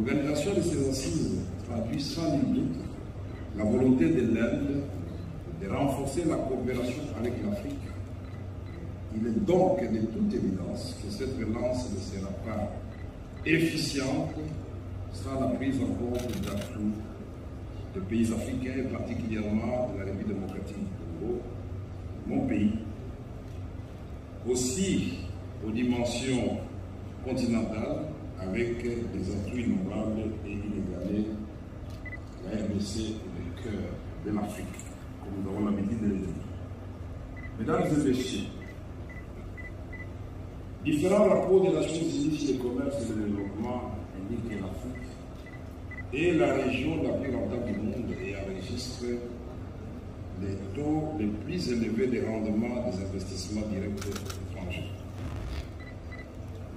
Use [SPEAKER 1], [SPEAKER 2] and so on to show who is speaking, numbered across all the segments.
[SPEAKER 1] L'organisation de ces assises traduit sans nul doute la volonté de l'Inde de renforcer la coopération avec l'Afrique. Il est donc de toute évidence que cette relance ne sera pas efficiente sans la prise en compte d'afflux de pays africains, et particulièrement de la République démocratique du Congo, mon pays. Aussi aux dimensions continentales, avec des atouts innombrables et inégalés, la RDC est le cœur de l'Afrique, comme nous avons l'habitude de le dire. Mesdames et messieurs, différents rapports des Nations Unies sur le commerce et le développement indiquent que l'Afrique est la région la plus rentable du monde et enregistre les taux les plus élevés de rendement des investissements directs étrangers.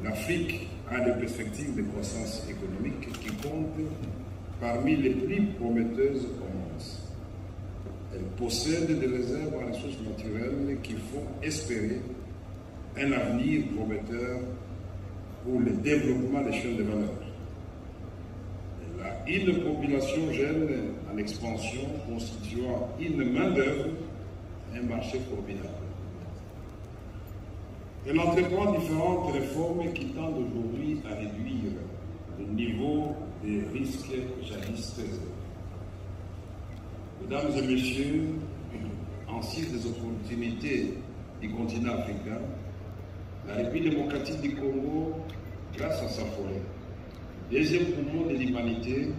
[SPEAKER 1] L'Afrique a des perspectives de croissance économique qui comptent parmi les plus prometteuses au monde. Elle possède des réserves en ressources naturelles qui font espérer un avenir prometteur pour le développement des chaînes de valeur. Elle a une population jeune en expansion constituant une main-d'œuvre, un marché formidable. Elle entreprend différentes réformes qui tendent aujourd'hui à réduire le niveau des risques jadis très élevés. Mesdames et messieurs, en cite des opportunités du continent africain, la République démocratique du Congo, grâce à sa forêt, deuxième poumon de l'humanité,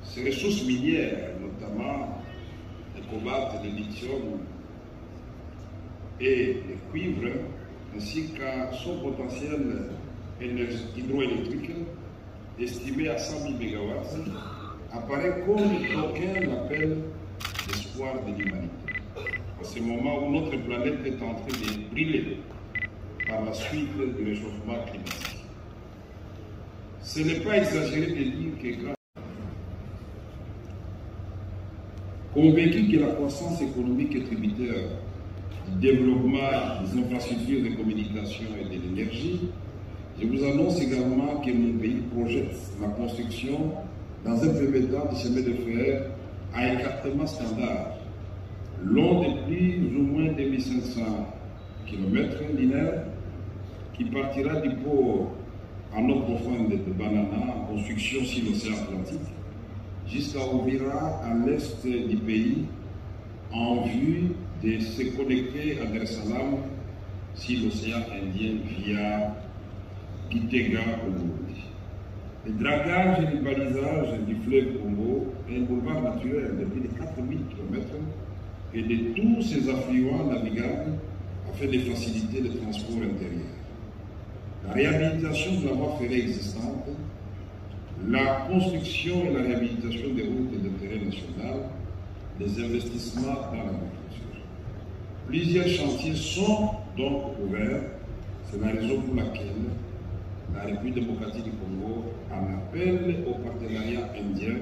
[SPEAKER 1] ses ressources minières, notamment le cobalt, le lithium et le cuivre, ainsi qu'à son potentiel hydroélectrique, estimé à 100 000 MW, apparaît comme d'aucuns l'appellent l'espoir de l'humanité. À ce moment où notre planète est en train de brûler par la suite du réchauffement climatique. Ce n'est pas exagéré de dire que grâce convaincu que la croissance économique est tributaire du développement des infrastructures de communication et de l'énergie, je vous annonce également que mon pays projette la construction, dans un premier temps, du chemin de fer à écartement standard, long de plus ou moins 2500 km linéaires, qui partira du port en eau profonde de Banana, en construction sur l'océan Atlantique, jusqu'à Ouvira, à l'est du pays, en vue de se connecter à Dar es Salaam sur l'océan Indien via Gitega au Burundi. Le dragage et le balisage du fleuve Congo est un boulevard naturel de plus de 4000 km et de tous ses affluents navigables afin de faciliter le transport intérieur. La réhabilitation de la voie ferrée existante, la construction et la réhabilitation des routes d'intérêt national, les investissements dans l'agriculture. Plusieurs chantiers sont donc ouverts. C'est la raison pour laquelle la République démocratique du Congo en appelle au partenariat indien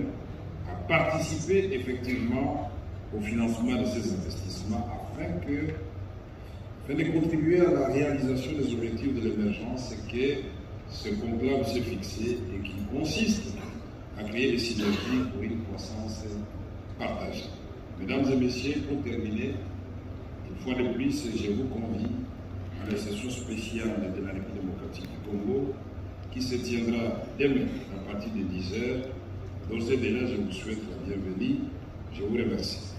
[SPEAKER 1] à participer effectivement au financement de ces investissements afin de contribuer à la réalisation des objectifs de l'émergence que ce conclave s'est fixé et qui consiste à créer des synergies pour une croissance partagée. Mesdames et messieurs, pour terminer, une fois de plus, je vous convie à la session spéciale de la République démocratique du Congo qui se tiendra demain à partir de 10 h. D'ores et déjà, je vous souhaite la bienvenue. Je vous remercie.